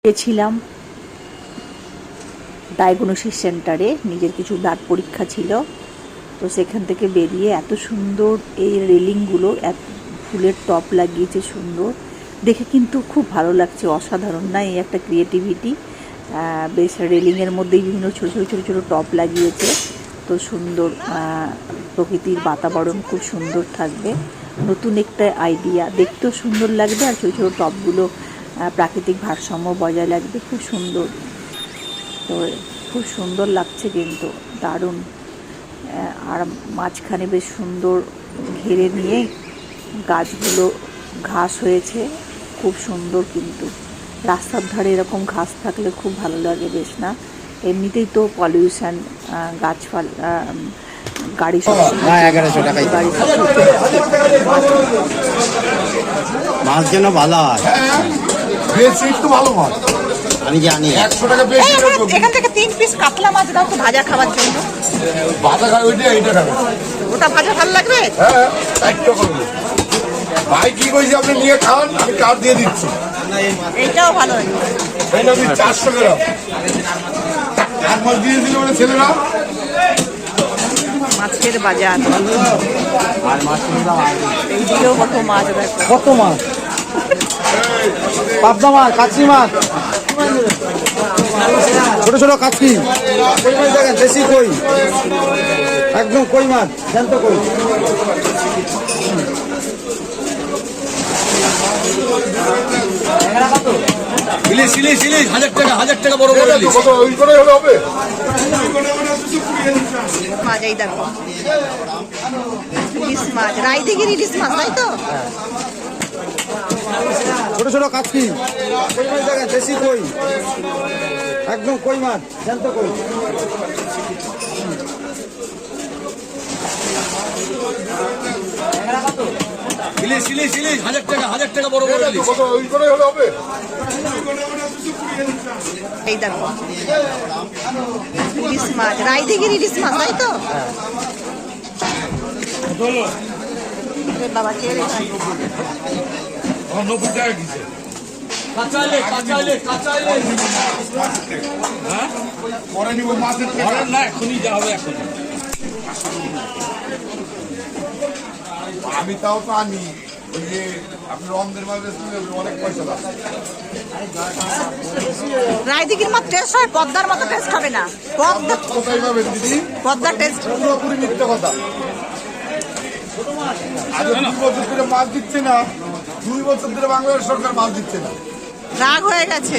গেছিলাম ডায়াগনোসিস সেন্টারে, নিজের কিছু ব্লাড পরীক্ষা ছিল। তো সেখান থেকে বেরিয়ে এত সুন্দর এই রেলিংগুলো, এত ফুলের টপ লাগিয়েছে, সুন্দর দেখে কিন্তু খুব ভালো লাগছে। অসাধারণ না? এই একটা ক্রিয়েটিভিটি। বেশ রেলিংয়ের মধ্যেই বিভিন্ন ছোটো ছোটো ছোটো ছোটো টপ লাগিয়েছে। তো সুন্দর প্রকৃতির বাতাবরণ খুব সুন্দর থাকবে। নতুন একটা আইডিয়া, দেখতেও সুন্দর লাগবে আর ছোটো ছোটো টপগুলো প্রাকৃতিক ভারসাম্য বজায় রাখবে। খুব সুন্দর, তো খুব সুন্দর লাগছে কিন্তু, দারুণ। আর মাঝখানে বেশ সুন্দর ঘিরে নিয়ে গাছগুলো, ঘাস হয়েছে খুব সুন্দর। কিন্তু রাস্তার ধারে এরকম ঘাস থাকলে খুব ভালো লাগে বেশ, না? এমনিতেই তো পলিউশন, গাছপালা, গাড়ি, গাড়ি মাছ যেন ভালো হয়, ভালো মাছ আমি জানি। 100 টাকা বেশি। এখান থেকে 3 পিস কাতলা মাছ দাও তো, ভাজা খাবার জন্য। ভাজা খাই ওইটা, এইটা খাবে। ওটা ভাজা ভালো লাগবে। হ্যাঁ, 60 টাকা করবে। ভাই কি কইছে, আপনি নিয়ে খান, আমি কার্ড দিয়ে দিচ্ছি। এইটাও ভালো লাগে। এই না 400 গ্রাম। আর মাছ দিয়ে দিল মানে ছেলেরা। মাছের বাজার, আর মাছ এইদিকেও কত মাছ দেখো। কত মাছ, পাবদা মাছ, কাচি মাছ, ছোট ছোট কাচি, কই মাছ দেখেন, দেশি কই, একদম কই মাছ, জ্যান্ত কই। ইলিশ ইলিশ ইলিশ 1000 টাকা বড় বড় ইলিশ। কত ওই করে হলে হবে? মাছ এই দেখো, ইলিশ মাছ, রায়দিঘির ইলিশ মাছ, তাই তো? ছোট ছোট কাচি, কই মাছ দেখেন, দেশি কই, একদম কই মাছ, জ্যান্ত কই। ইলিশ ইলিশ ইলিশ 1000 টাকা বড় বড় ইলিশ। কত ওই করে হলে হবে? এই দেখো, ইলিশ মাছ, রায়দিঘির ইলিশ মাছ, তাই তো? বাবা কে রে? 90 টাকা কিছে। কাঁচা ইলিশ কাঁচা ইলিশ কাঁচা ইলিশ। হ্যাঁ, পরে নিব মাছের পরে না, এখনই যা হবে এখন। আমি তাও তো আনি, ওই যে আপনি রমদের মাঝে অনেক পয়সা লাগে। রায়দিঘির মাছ টেস্ট হয়, পদ্মার মতো টেস্ট হবে না। পদ্মা, কোথায় পাবেন দিদি? পদ্মার টেস্ট পুরোপুরি মিথ্যে কথা। আজ 2 বছর ধরে মাছ দিচ্ছে না, 2 বছর ধরে বাংলাদেশ সরকার মাছ দিচ্ছে না। রাগ হয়ে গেছে।